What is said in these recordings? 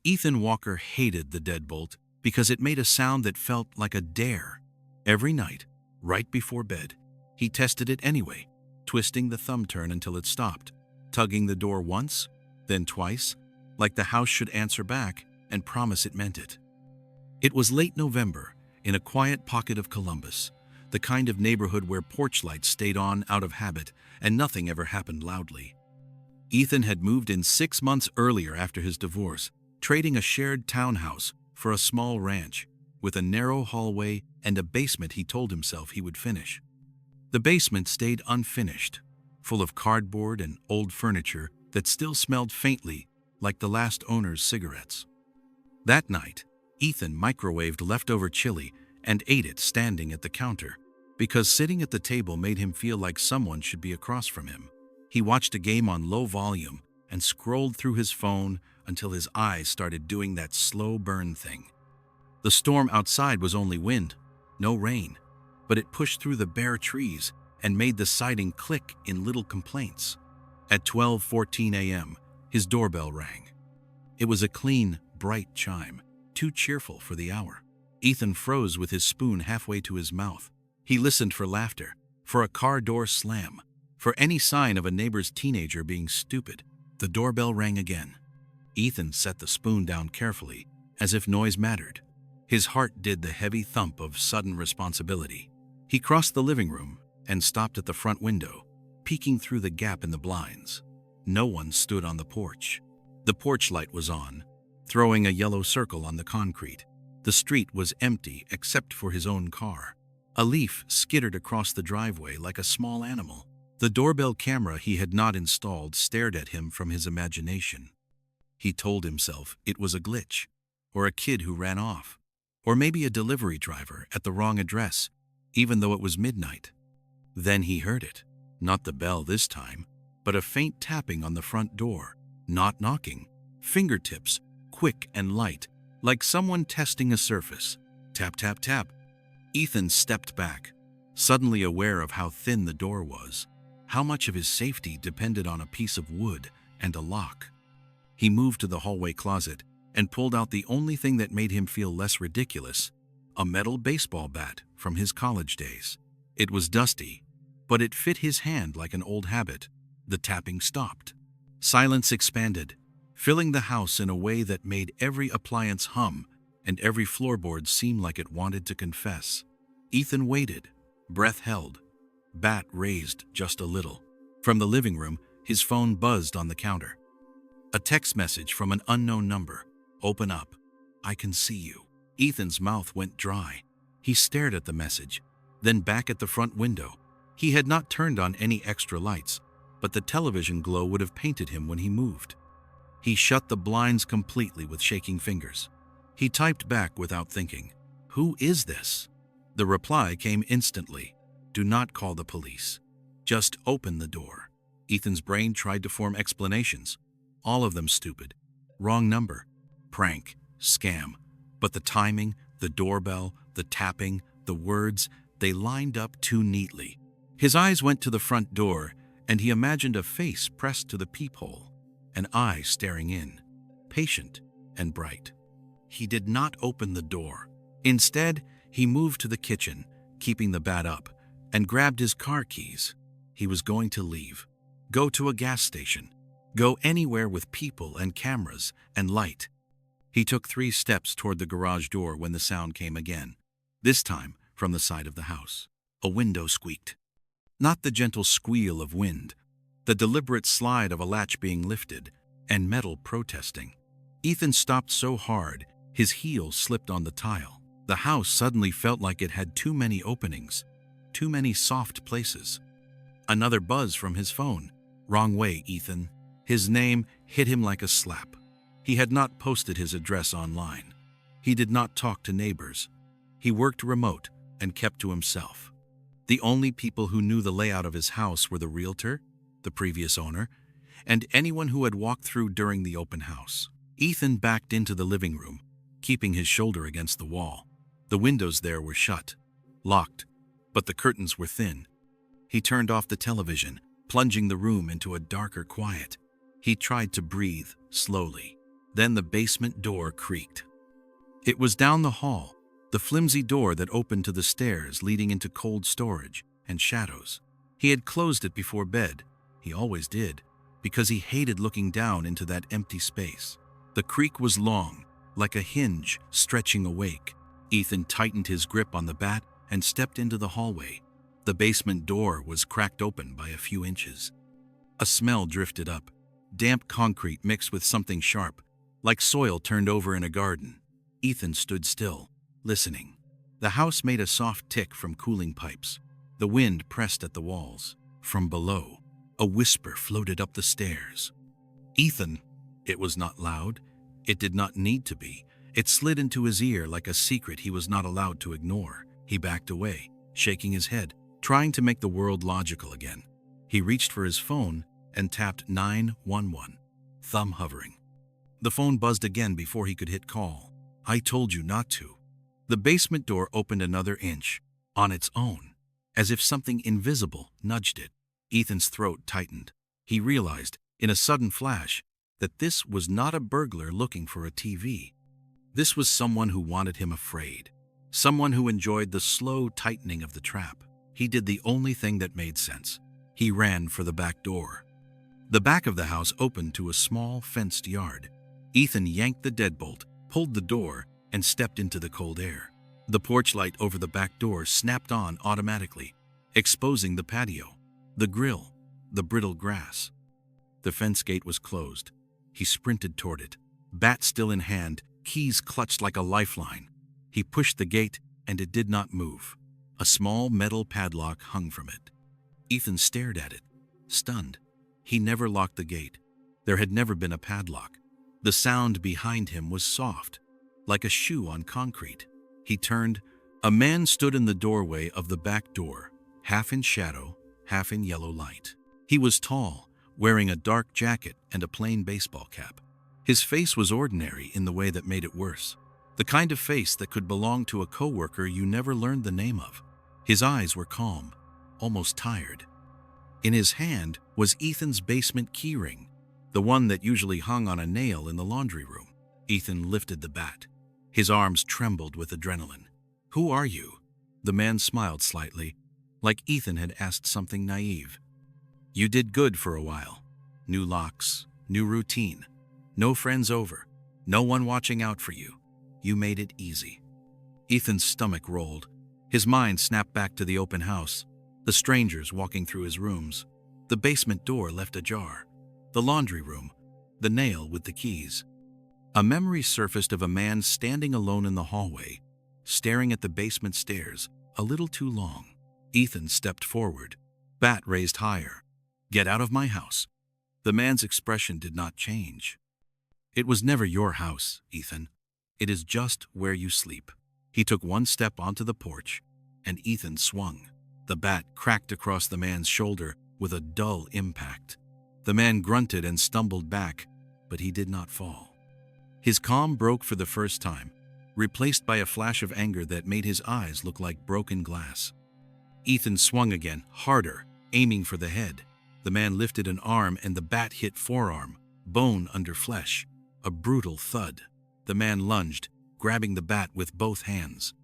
Ethan Walker hated the deadbolt because it made a sound that felt like a dare. Every night, right before bed, he tested it anyway, twisting the thumb turn until it stopped, tugging the door once, then twice, like the house should answer back and promise it meant it. It was late November, in a quiet pocket of Columbus, the kind of neighborhood where porch lights stayed on out of habit and nothing ever happened loudly. Ethan had moved in 6 months earlier after his divorce, trading a shared townhouse for a small ranch, with a narrow hallway and a basement he told himself he would finish. The basement stayed unfinished, full of cardboard and old furniture that still smelled faintly like the last owner's cigarettes. That night, Ethan microwaved leftover chili and ate it standing at the counter, because sitting at the table made him feel like someone should be across from him. He watched a game on low volume and scrolled through his phone until his eyes started doing that slow burn thing. The storm outside was only wind, no rain, but it pushed through the bare trees and made the siding click in little complaints. At 12:14 a.m., his doorbell rang. It was a clean, bright chime, too cheerful for the hour. Ethan froze with his spoon halfway to his mouth. He listened for laughter, for a car door slam, for any sign of a neighbor's teenager being stupid. The doorbell rang again. Ethan set the spoon down carefully, as if noise mattered. His heart did the heavy thump of sudden responsibility. He crossed the living room and stopped at the front window, peeking through the gap in the blinds. No one stood on the porch. The porch light was on, throwing a yellow circle on the concrete. The street was empty except for his own car. A leaf skittered across the driveway like a small animal. The doorbell camera he had not installed stared at him from his imagination. He told himself it was a glitch, or a kid who ran off, or maybe a delivery driver at the wrong address, even though it was midnight. Then he heard it. Not the bell this time, but a faint tapping on the front door. Not knocking. Fingertips, quick and light, like someone testing a surface. Tap, tap, tap. Ethan stepped back, suddenly aware of how thin the door was, how much of his safety depended on a piece of wood and a lock. He moved to the hallway closet and pulled out the only thing that made him feel less ridiculous, a metal baseball bat from his college days. It was dusty, but it fit his hand like an old habit. The tapping stopped. Silence expanded, filling the house in a way that made every appliance hum and every floorboard seem like it wanted to confess. Ethan waited, breath held, bat raised just a little. From the living room, his phone buzzed on the counter. A text message from an unknown number. "Open up. I can see you." Ethan's mouth went dry. He stared at the message, then back at the front window. He had not turned on any extra lights, but the television glow would have painted him when he moved. He shut the blinds completely with shaking fingers. He typed back without thinking, "Who is this?" The reply came instantly. "Do not call the police. Just open the door." Ethan's brain tried to form explanations, all of them stupid. Wrong number, prank, scam. But the timing, the doorbell, the tapping, the words, they lined up too neatly. His eyes went to the front door, and he imagined a face pressed to the peephole, an eye staring in, patient and bright. He did not open the door. Instead, he moved to the kitchen, keeping the bat up, and grabbed his car keys. He was going to leave. Go to a gas station. Go anywhere with people and cameras and light. He took 3 steps toward the garage door when the sound came again, this time from the side of the house. A window squeaked. Not the gentle squeal of wind, the deliberate slide of a latch being lifted, and metal protesting. Ethan stopped so hard, his heel slipped on the tile. The house suddenly felt like it had too many openings, too many soft places. Another buzz from his phone. "Wrong way, Ethan." His name hit him like a slap. He had not posted his address online. He did not talk to neighbors. He worked remote and kept to himself. The only people who knew the layout of his house were the realtor, the previous owner, and anyone who had walked through during the open house. Ethan backed into the living room, keeping his shoulder against the wall. The windows there were shut, locked, but the curtains were thin. He turned off the television, plunging the room into a darker quiet. He tried to breathe slowly. Then the basement door creaked. It was down the hall, the flimsy door that opened to the stairs leading into cold storage and shadows. He had closed it before bed. He always did, because he hated looking down into that empty space. The creak was long, like a hinge stretching awake. Ethan tightened his grip on the bat and stepped into the hallway. The basement door was cracked open by a few inches. A smell drifted up, damp concrete mixed with something sharp, like soil turned over in a garden. Ethan stood still, listening. The house made a soft tick from cooling pipes. The wind pressed at the walls. From below, a whisper floated up the stairs. "Ethan!" It was not loud. It did not need to be. It slid into his ear like a secret he was not allowed to ignore. He backed away, shaking his head, trying to make the world logical again. He reached for his phone and tapped 911, thumb hovering. The phone buzzed again before he could hit call. "I told you not to." The basement door opened another inch, on its own, as if something invisible nudged it. Ethan's throat tightened. He realized, in a sudden flash, that this was not a burglar looking for a TV. This was someone who wanted him afraid. Someone who enjoyed the slow tightening of the trap. He did the only thing that made sense. He ran for the back door. The back of the house opened to a small, fenced yard. Ethan yanked the deadbolt, pulled the door, and stepped into the cold air. The porch light over the back door snapped on automatically, exposing the patio, the grill, the brittle grass. The fence gate was closed. He sprinted toward it, bat still in hand, keys clutched like a lifeline. He pushed the gate, and it did not move. A small metal padlock hung from it. Ethan stared at it, stunned. He never locked the gate. There had never been a padlock. The sound behind him was soft, like a shoe on concrete. He turned. A man stood in the doorway of the back door, half in shadow, half in yellow light. He was tall, wearing a dark jacket and a plain baseball cap. His face was ordinary in the way that made it worse. The kind of face that could belong to a coworker you never learned the name of. His eyes were calm, almost tired. In his hand was Ethan's basement keyring, the one that usually hung on a nail in the laundry room. Ethan lifted the bat. His arms trembled with adrenaline. "Who are you?" The man smiled slightly, like Ethan had asked something naive. "You did good for a while. New locks, new routine. No friends over. No one watching out for you. You made it easy." Ethan's stomach rolled. His mind snapped back to the open house, the strangers walking through his rooms, the basement door left ajar, the laundry room, the nail with the keys. A memory surfaced of a man standing alone in the hallway, staring at the basement stairs, a little too long. Ethan stepped forward, bat raised higher. "Get out of my house." The man's expression did not change. "It was never your house, Ethan. It is just where you sleep." He took one step onto the porch, and Ethan swung. The bat cracked across the man's shoulder with a dull impact. The man grunted and stumbled back, but he did not fall. His calm broke for the first time, replaced by a flash of anger that made his eyes look like broken glass. Ethan swung again, harder, aiming for the head. The man lifted an arm and the bat hit forearm, bone under flesh. A brutal thud. The man lunged, grabbing the bat with both hands.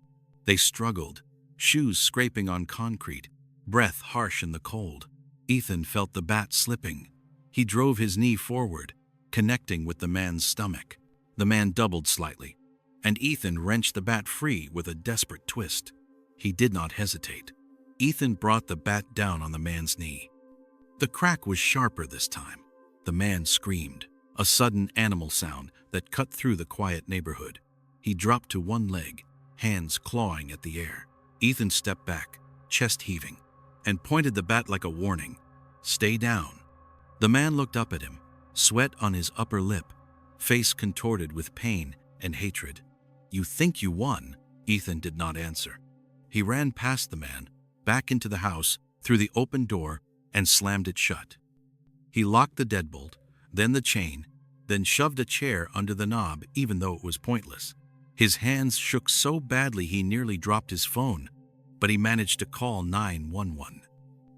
They struggled, shoes scraping on concrete, breath harsh in the cold. Ethan felt the bat slipping. He drove his knee forward, connecting with the man's stomach. The man doubled slightly, and Ethan wrenched the bat free with a desperate twist. He did not hesitate. Ethan brought the bat down on the man's knee. The crack was sharper this time. The man screamed, a sudden animal sound that cut through the quiet neighborhood. He dropped to one leg, hands clawing at the air. Ethan stepped back, chest heaving, and pointed the bat like a warning. "Stay down." The man looked up at him, sweat on his upper lip, face contorted with pain and hatred. "You think you won?" Ethan did not answer. He ran past the man, back into the house, through the open door, and slammed it shut. He locked the deadbolt, then the chain, then shoved a chair under the knob even though it was pointless. His hands shook so badly he nearly dropped his phone, but he managed to call 911.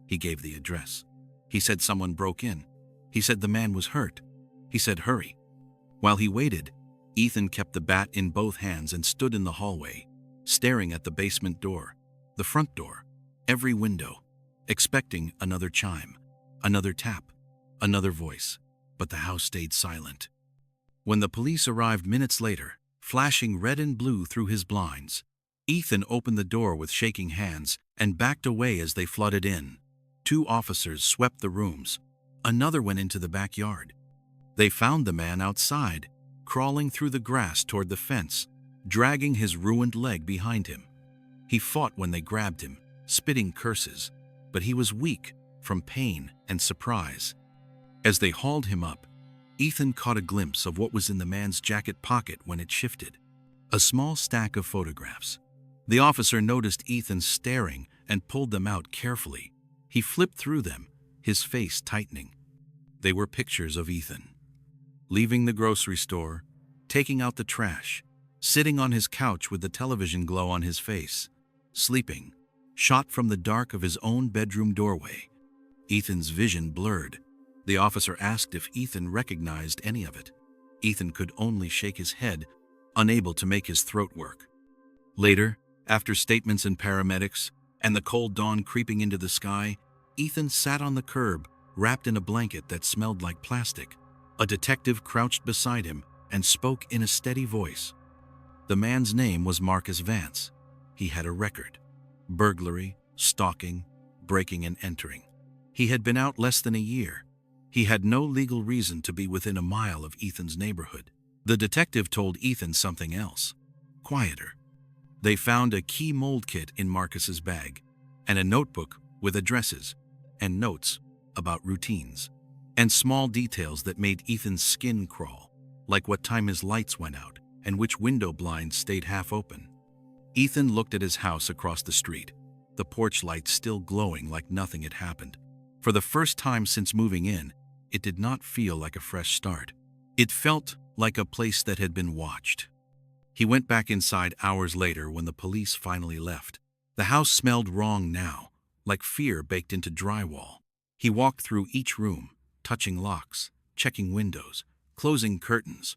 He gave the address. He said someone broke in. He said the man was hurt. He said hurry. While he waited, Ethan kept the bat in both hands and stood in the hallway, staring at the basement door, the front door, every window, expecting another chime, another tap, another voice. But the house stayed silent. When the police arrived minutes later, flashing red and blue through his blinds, Ethan opened the door with shaking hands and backed away as they flooded in. 2 officers swept the rooms. Another went into the backyard. They found the man outside, crawling through the grass toward the fence, dragging his ruined leg behind him. He fought when they grabbed him, spitting curses, but he was weak from pain and surprise. As they hauled him up, Ethan caught a glimpse of what was in the man's jacket pocket when it shifted. A small stack of photographs. The officer noticed Ethan staring and pulled them out carefully. He flipped through them, his face tightening. They were pictures of Ethan. Leaving the grocery store, taking out the trash, sitting on his couch with the television glow on his face, sleeping, shot from the dark of his own bedroom doorway. Ethan's vision blurred. The officer asked if Ethan recognized any of it. Ethan could only shake his head, unable to make his throat work. Later, after statements and paramedics, and the cold dawn creeping into the sky, Ethan sat on the curb, wrapped in a blanket that smelled like plastic. A detective crouched beside him and spoke in a steady voice. The man's name was Marcus Vance. He had a record: burglary, stalking, breaking and entering. He had been out less than a year. He had no legal reason to be within a mile of Ethan's neighborhood. The detective told Ethan something else, quieter. They found a key mold kit in Marcus's bag, and a notebook with addresses and notes about routines, and small details that made Ethan's skin crawl, like what time his lights went out and which window blinds stayed half open. Ethan looked at his house across the street, the porch light still glowing like nothing had happened. For the first time since moving in, it did not feel like a fresh start. It felt like a place that had been watched. He went back inside hours later when the police finally left. The house smelled wrong now, like fear baked into drywall. He walked through each room, touching locks, checking windows, closing curtains.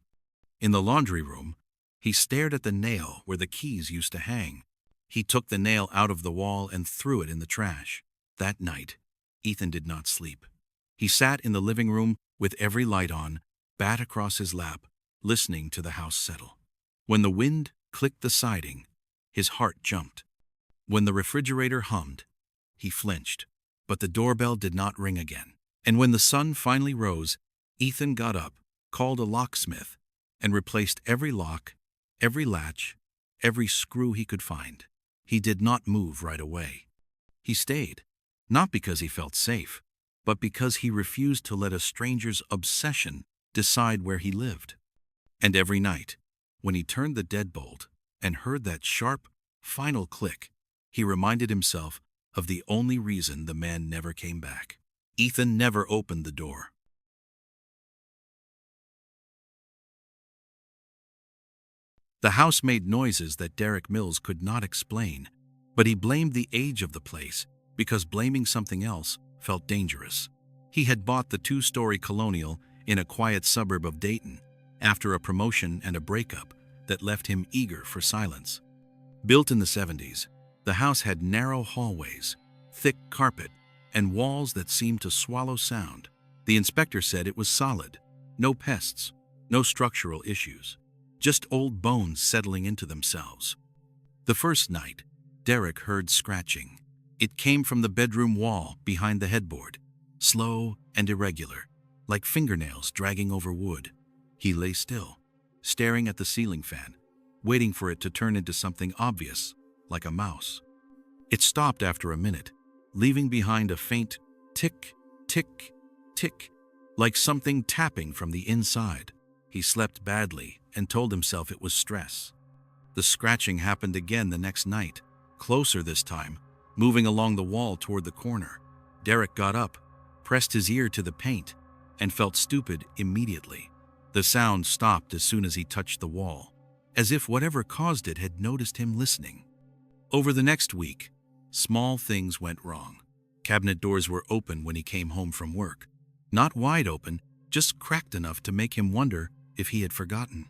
In the laundry room, he stared at the nail where the keys used to hang. He took the nail out of the wall and threw it in the trash. That night, Ethan did not sleep. He sat in the living room with every light on, bat across his lap, listening to the house settle. When the wind clicked the siding, his heart jumped. When the refrigerator hummed, he flinched. But the doorbell did not ring again. And when the sun finally rose, Ethan got up, called a locksmith, and replaced every lock, every latch, every screw he could find. He did not move right away. He stayed, not because he felt safe, but because he refused to let a stranger's obsession decide where he lived. And every night, when he turned the deadbolt and heard that sharp, final click, he reminded himself of the only reason the man never came back. Ethan never opened the door. The house made noises that Derek Mills could not explain, but he blamed the age of the place because blaming something else felt dangerous. He had bought the 2-story colonial in a quiet suburb of Dayton after a promotion and a breakup that left him eager for silence. Built in the 70s, the house had narrow hallways, thick carpet, and walls that seemed to swallow sound. The inspector said it was solid, no pests, no structural issues, just old bones settling into themselves. The first night, Derek heard scratching. It came from the bedroom wall behind the headboard, slow and irregular, like fingernails dragging over wood. He lay still, staring at the ceiling fan, waiting for it to turn into something obvious, like a mouse. It stopped after a minute, leaving behind a faint tick, tick, tick, like something tapping from the inside. He slept badly and told himself it was stress. The scratching happened again the next night, closer this time, moving along the wall toward the corner. Derek got up, pressed his ear to the paint, and felt stupid immediately. The sound stopped as soon as he touched the wall, as if whatever caused it had noticed him listening. Over the next week, small things went wrong. Cabinet doors were open when he came home from work. Not wide open, just cracked enough to make him wonder if he had forgotten.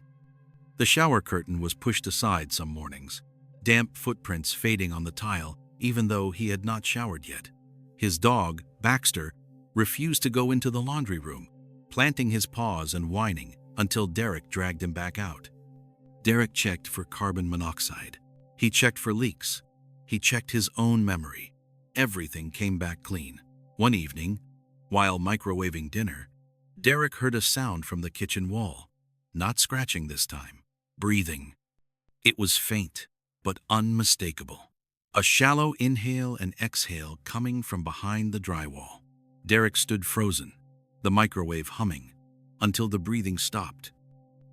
The shower curtain was pushed aside some mornings, damp footprints fading on the tile even though he had not showered yet. His dog, Baxter, refused to go into the laundry room, planting his paws and whining until Derek dragged him back out. Derek checked for carbon monoxide. He checked for leaks. He checked his own memory. Everything came back clean. One evening, while microwaving dinner, Derek heard a sound from the kitchen wall. Not scratching this time. Breathing. It was faint, but unmistakable. A shallow inhale and exhale coming from behind the drywall. Derek stood frozen, the microwave humming, until the breathing stopped.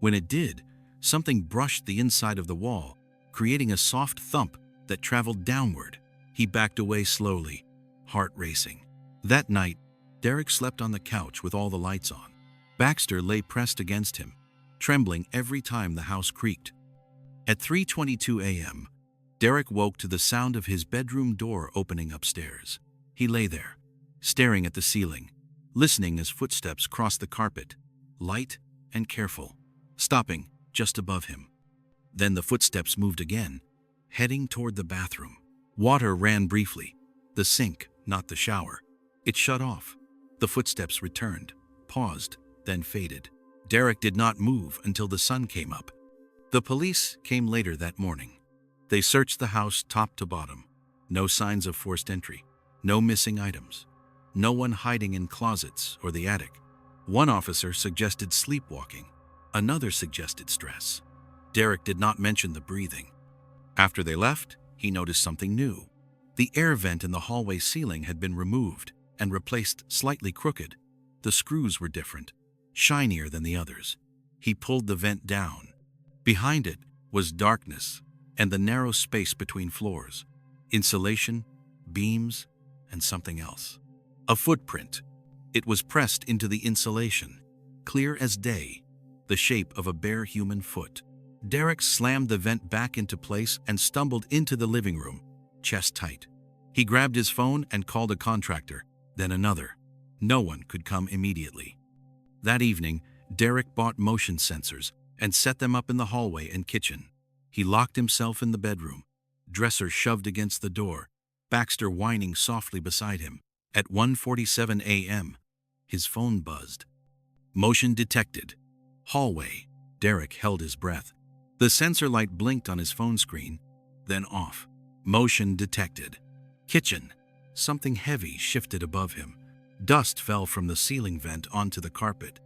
When it did, something brushed the inside of the wall, creating a soft thump that traveled downward. He backed away slowly, heart racing. That night, Derek slept on the couch with all the lights on. Baxter lay pressed against him, trembling every time the house creaked. At 3:22 a.m., Derek woke to the sound of his bedroom door opening upstairs. He lay there, staring at the ceiling, listening as footsteps crossed the carpet, light and careful, stopping just above him. Then the footsteps moved again, heading toward the bathroom. Water ran briefly, the sink, not the shower. It shut off. The footsteps returned, paused, then faded. Derek did not move until the sun came up. The police came later that morning. They searched the house top to bottom. No signs of forced entry. No missing items. No one hiding in closets or the attic. One officer suggested sleepwalking. Another suggested stress. Derek did not mention the breathing. After they left, he noticed something new. The air vent in the hallway ceiling had been removed and replaced slightly crooked. The screws were different, shinier than the others. He pulled the vent down. Behind it was darkness and the narrow space between floors. Insulation, beams, and something else. A footprint. It was pressed into the insulation, clear as day, the shape of a bare human foot. Derek slammed the vent back into place and stumbled into the living room, chest tight. He grabbed his phone and called a contractor, then another. No one could come immediately. That evening, Derek bought motion sensors and set them up in the hallway and kitchen. He locked himself in the bedroom, dresser shoved against the door, Baxter whining softly beside him. At 1:47 a.m., his phone buzzed. Motion detected. Hallway. Derek held his breath. The sensor light blinked on his phone screen, then off. Motion detected. Kitchen. Something heavy shifted above him. Dust fell from the ceiling vent onto the carpet.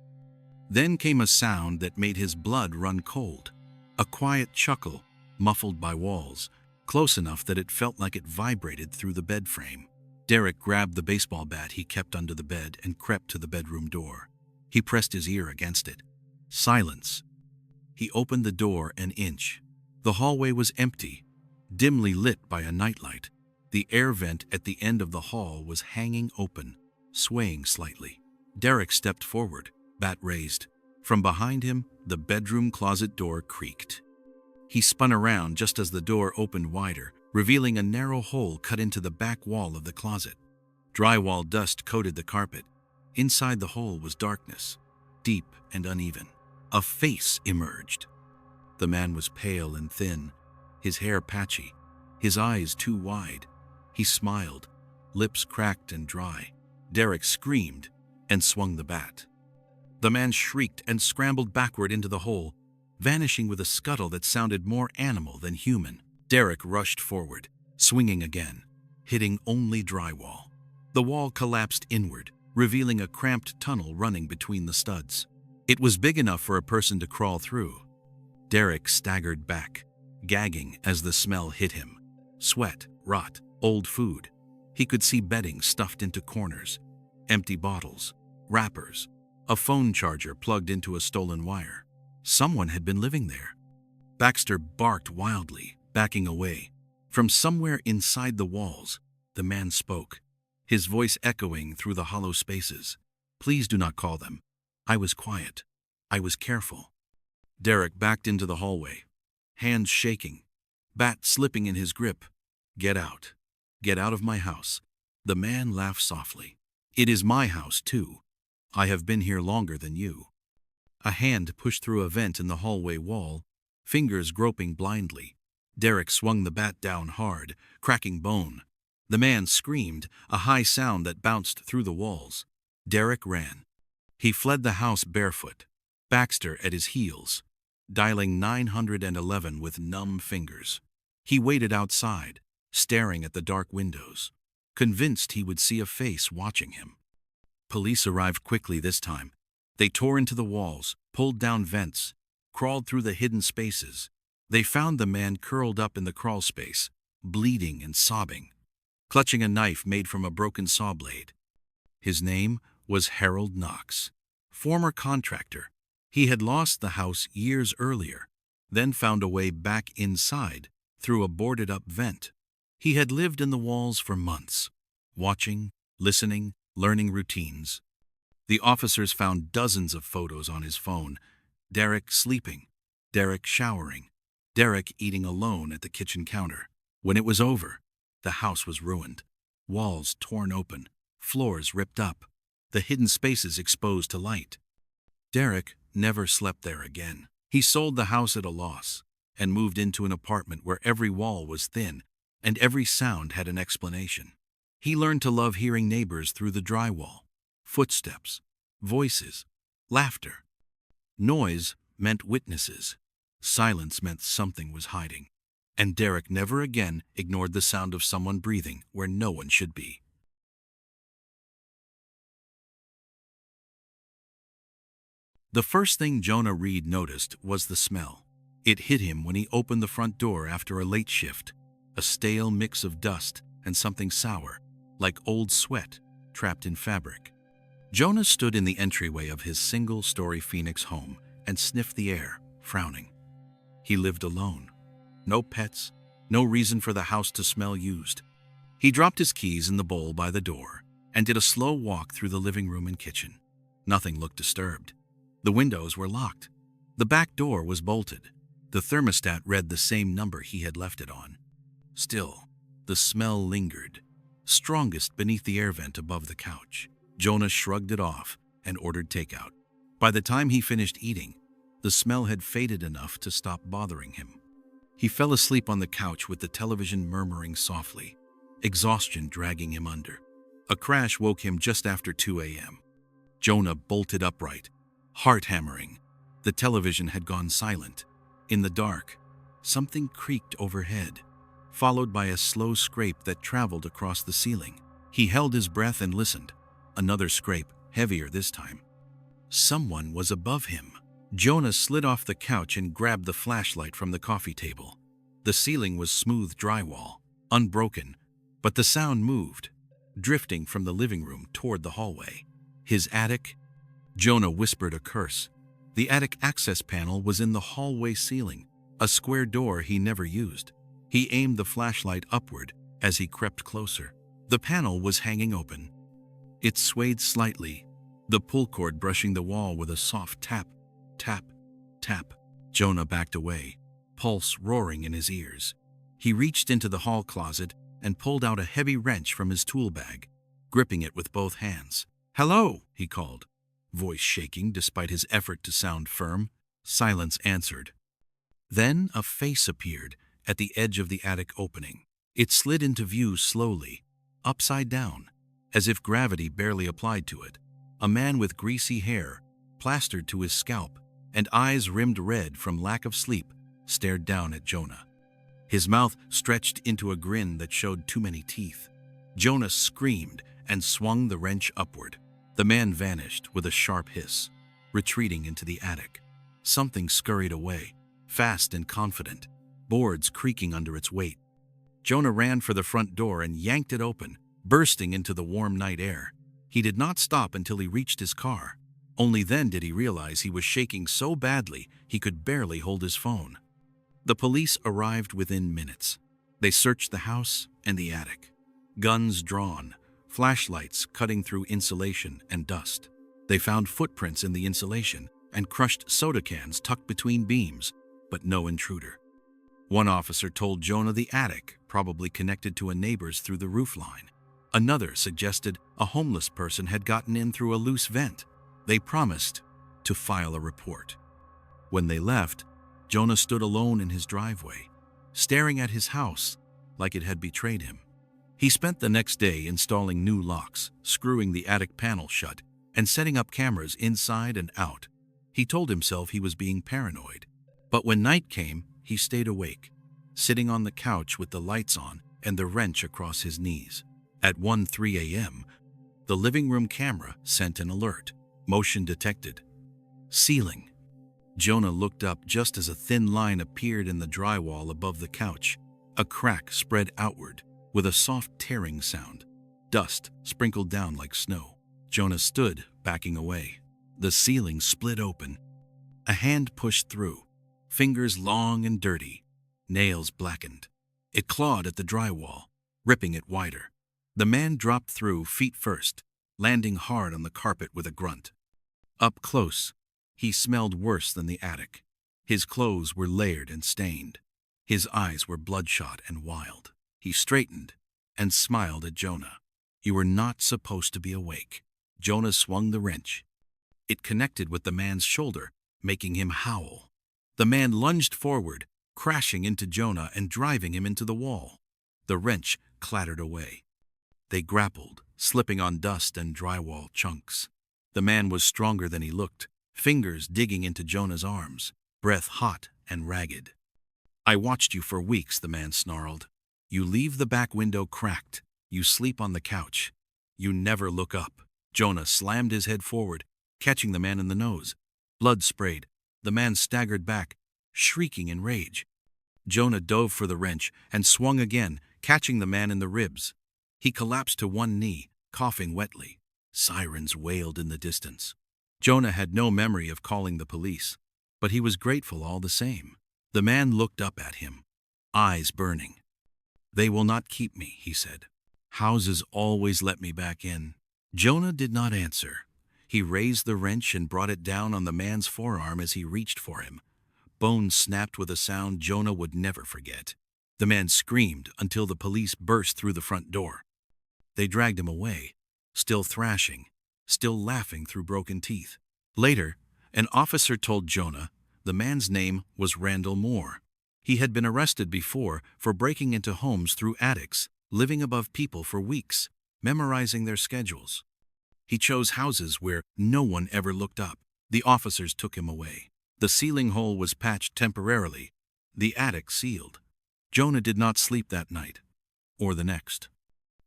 Then came a sound that made his blood run cold. A quiet chuckle, muffled by walls, close enough that it felt like it vibrated through the bed frame. Derek grabbed the baseball bat he kept under the bed and crept to the bedroom door. He pressed his ear against it. Silence. He opened the door an inch. The hallway was empty, dimly lit by a nightlight. The air vent at the end of the hall was hanging open, swaying slightly. Derek stepped forward, bat raised. From behind him, the bedroom closet door creaked. He spun around just as the door opened wider, revealing a narrow hole cut into the back wall of the closet. Drywall dust coated the carpet. Inside the hole was darkness, deep and uneven. A face emerged. The man was pale and thin, his hair patchy, his eyes too wide. He smiled, lips cracked and dry. Derek screamed and swung the bat. The man shrieked and scrambled backward into the hole, vanishing with a scuttle that sounded more animal than human. Derek rushed forward, swinging again, hitting only drywall. The wall collapsed inward, revealing a cramped tunnel running between the studs. It was big enough for a person to crawl through. Derek staggered back, gagging as the smell hit him. Sweat, rot, old food. He could see bedding stuffed into corners, empty bottles, wrappers, a phone charger plugged into a stolen wire. Someone had been living there. Baxter barked wildly, backing away. From somewhere inside the walls, the man spoke, his voice echoing through the hollow spaces. "Please do not call them. I was quiet. I was careful." Derek backed into the hallway, hands shaking, bat slipping in his grip. "Get out. Get out of my house." The man laughed softly. "It is my house, too. I have been here longer than you." A hand pushed through a vent in the hallway wall, fingers groping blindly. Derek swung the bat down hard, cracking bone. The man screamed, a high sound that bounced through the walls. Derek ran. He fled the house barefoot, Baxter at his heels, dialing 911 with numb fingers. He waited outside, staring at the dark windows, convinced he would see a face watching him. Police arrived quickly this time. They tore into the walls, pulled down vents, crawled through the hidden spaces. They found the man curled up in the crawl space, bleeding and sobbing, clutching a knife made from a broken saw blade. His name was Harold Knox, former contractor. He had lost the house years earlier, then found a way back inside through a boarded-up vent. He had lived in the walls for months, watching, listening, learning routines. The officers found dozens of photos on his phone. Derek sleeping, Derek showering, Derek eating alone at the kitchen counter. When it was over, the house was ruined. Walls torn open, floors ripped up, the hidden spaces exposed to light. Derek never slept there again. He sold the house at a loss and moved into an apartment where every wall was thin and every sound had an explanation. He learned to love hearing neighbors through the drywall, footsteps, voices, laughter. Noise meant witnesses. Silence meant something was hiding. And Derek never again ignored the sound of someone breathing where no one should be. The first thing Jonah Reed noticed was the smell. It hit him when he opened the front door after a late shift, a stale mix of dust and something sour, like old sweat trapped in fabric. Jonah stood in the entryway of his single-story Phoenix home and sniffed the air, frowning. He lived alone. No pets, no reason for the house to smell used. He dropped his keys in the bowl by the door and did a slow walk through the living room and kitchen. Nothing looked disturbed. The windows were locked. The back door was bolted. The thermostat read the same number he had left it on. Still, the smell lingered, strongest beneath the air vent above the couch. Jonah shrugged it off and ordered takeout. By the time he finished eating, the smell had faded enough to stop bothering him. He fell asleep on the couch with the television murmuring softly, exhaustion dragging him under. A crash woke him just after 2 a.m. Jonah bolted upright, heart hammering. The television had gone silent. In the dark, something creaked overhead, followed by a slow scrape that traveled across the ceiling. He held his breath and listened. Another scrape, heavier this time. Someone was above him. Jonah slid off the couch and grabbed the flashlight from the coffee table. The ceiling was smooth drywall, unbroken, but the sound moved, drifting from the living room toward the hallway. His attic? Jonah whispered a curse. The attic access panel was in the hallway ceiling, a square door he never used. He aimed the flashlight upward as he crept closer. The panel was hanging open. It swayed slightly, the pull cord brushing the wall with a soft tap, tap, tap. Jonah backed away, pulse roaring in his ears. He reached into the hall closet and pulled out a heavy wrench from his tool bag, gripping it with both hands. "Hello," he called, voice shaking despite his effort to sound firm. Silence answered. Then a face appeared at the edge of the attic opening. It slid into view slowly, upside down, as if gravity barely applied to it. A man with greasy hair, plastered to his scalp, and eyes rimmed red from lack of sleep, stared down at Jonah. His mouth stretched into a grin that showed too many teeth. Jonah screamed and swung the wrench upward. The man vanished with a sharp hiss, retreating into the attic. Something scurried away, fast and confident, boards creaking under its weight. Jonah ran for the front door and yanked it open, bursting into the warm night air. He did not stop until he reached his car. Only then did he realize he was shaking so badly he could barely hold his phone. The police arrived within minutes. They searched the house and the attic. Guns drawn, flashlights cutting through insulation and dust. They found footprints in the insulation and crushed soda cans tucked between beams, but no intruder. One officer told Jonah the attic probably connected to a neighbor's through the roof line. Another suggested a homeless person had gotten in through a loose vent. They promised to file a report. When they left, Jonah stood alone in his driveway, staring at his house like it had betrayed him. He spent the next day installing new locks, screwing the attic panel shut, and setting up cameras inside and out. He told himself he was being paranoid. But when night came, he stayed awake, sitting on the couch with the lights on and the wrench across his knees. At 1:03 a.m., the living room camera sent an alert. Motion detected. Ceiling. Jonah looked up just as a thin line appeared in the drywall above the couch. A crack spread outward with a soft tearing sound. Dust sprinkled down like snow. Jonah stood, backing away. The ceiling split open. A hand pushed through, fingers long and dirty, nails blackened. It clawed at the drywall, ripping it wider. The man dropped through feet first, landing hard on the carpet with a grunt. Up close, he smelled worse than the attic. His clothes were layered and stained. His eyes were bloodshot and wild. He straightened and smiled at Jonah. "You were not supposed to be awake." Jonah swung the wrench. It connected with the man's shoulder, making him howl. The man lunged forward, crashing into Jonah and driving him into the wall. The wrench clattered away. They grappled, slipping on dust and drywall chunks. The man was stronger than he looked, fingers digging into Jonah's arms, breath hot and ragged. "I watched you for weeks," the man snarled. "You leave the back window cracked. You sleep on the couch. You never look up." Jonah slammed his head forward, catching the man in the nose. Blood sprayed. The man staggered back, shrieking in rage. Jonah dove for the wrench and swung again, catching the man in the ribs. He collapsed to one knee, coughing wetly. Sirens wailed in the distance. Jonah had no memory of calling the police, but he was grateful all the same. The man looked up at him, eyes burning. "They will not keep me," he said. "Houses always let me back in." Jonah did not answer. He raised the wrench and brought it down on the man's forearm as he reached for him. Bones snapped with a sound Jonah would never forget. The man screamed until the police burst through the front door. They dragged him away, still thrashing, still laughing through broken teeth. Later, an officer told Jonah the man's name was Randall Moore. He had been arrested before for breaking into homes through attics, living above people for weeks, memorizing their schedules. He chose houses where no one ever looked up. The officers took him away. The ceiling hole was patched temporarily, the attic sealed. Jonah did not sleep that night, or the next.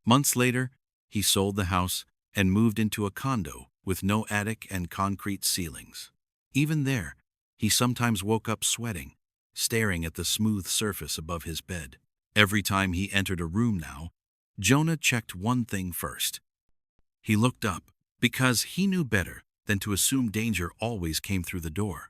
Months later, he sold the house and moved into a condo with no attic and concrete ceilings. Even there, he sometimes woke up sweating, staring at the smooth surface above his bed. Every time he entered a room now, Jonah checked one thing first. He looked up, because he knew better than to assume danger always came through the door.